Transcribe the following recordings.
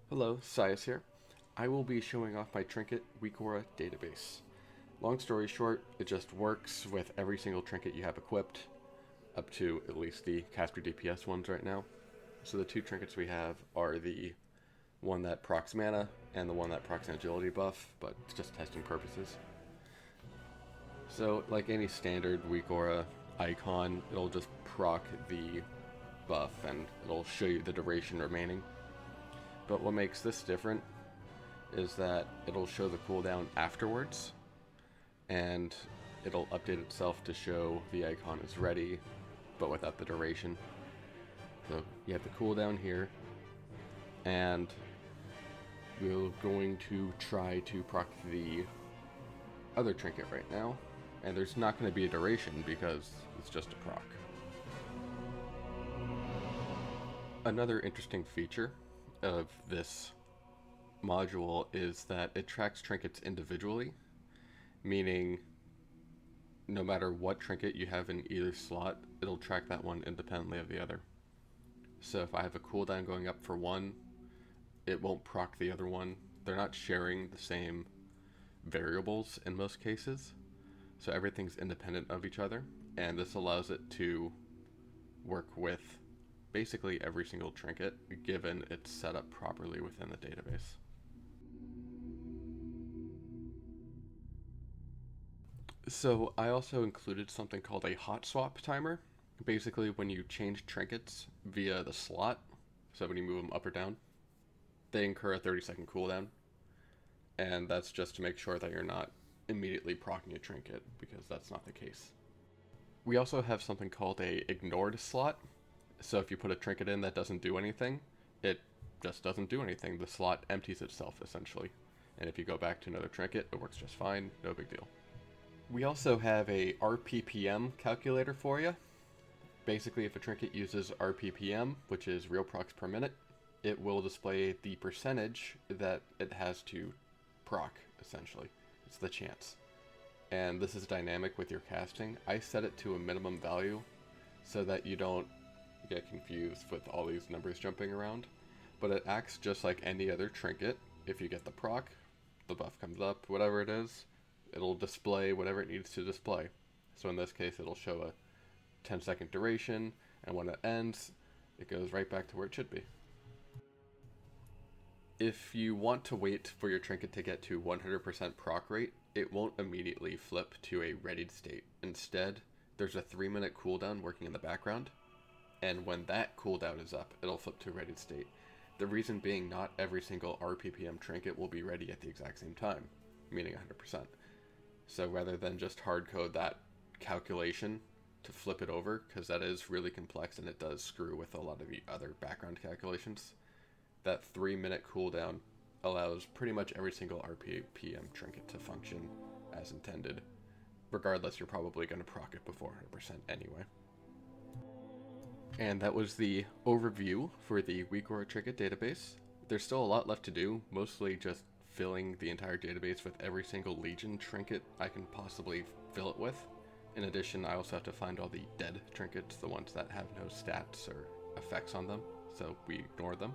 Hello, Sias here. I will be showing off my Trinket WeakAura database. Long story short, it just works with every single trinket you have equipped, up to at least the caster DPS ones right now. So the two trinkets we have are the one that procs mana and the one that procs an agility buff, but it's just testing purposes. So like any standard WeakAura icon, it'll just proc the buff and it'll show you the duration remaining. But what makes this different is that it'll show the cooldown afterwards, and it'll update itself to show the icon is ready, but without the duration. So you have the cooldown here, and we're going to try to proc the other trinket right now, and there's not going to be a duration because it's just a proc. Another interesting feature of this module is that it tracks trinkets individually, meaning no matter what trinket you have in either slot, it'll track that one independently of the other. So if I have a cooldown going up for one, it won't proc the other one. They're not sharing the same variables in most cases, so everything's independent of each other, and this allows it to work with basically every single trinket, given it's set up properly within the database. So I also included something called a hot swap timer. Basically, when you change trinkets via the slot, so when you move them up or down, they incur a 30-second cooldown, and that's just to make sure that you're not immediately proccing a trinket, because that's not the case. We also have something called a ignored slot. So if you put a trinket in that doesn't do anything, it just doesn't do anything. The slot empties itself, essentially. And if you go back to another trinket, it works just fine, no big deal. We also have a RPPM calculator for you. Basically, if a trinket uses RPPM, which is real procs per minute, it will display the percentage that it has to proc, essentially. It's the chance. And this is dynamic with your casting. I set it to a minimum value so that you don't get confused with all these numbers jumping around, but it acts just like any other trinket. If you get the proc, the buff comes up, whatever it is, it'll display whatever it needs to display. So in this case, it'll show a 10-second duration, and when it ends, it goes right back to where it should be. If you want to wait for your trinket to get to 100% proc rate, it won't immediately flip to a readied state. Instead, there's a 3-minute cooldown working in the background, and when that cooldown is up, it'll flip to a readied state. The reason being, not every single RPPM trinket will be ready at the exact same time, meaning 100%. So rather than just hardcode that calculation to flip it over, because that is really complex and it does screw with a lot of the other background calculations, that 3-minute cooldown allows pretty much every single RPPM trinket to function as intended. Regardless, you're probably going to proc it before 100% anyway. And that was the overview for the WeakAuras trinket database. There's still a lot left to do, mostly just filling the entire database with every single Legion trinket I can possibly fill it with. In addition, I also have to find all the dead trinkets, the ones that have no stats or effects on them, so we ignore them.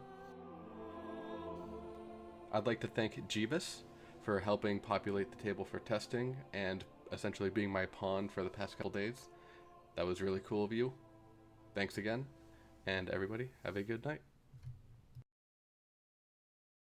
I'd like to thank Jeevis for helping populate the table for testing and essentially being my pawn for the past couple days. That was really cool of you. Thanks again, and everybody, have a good night.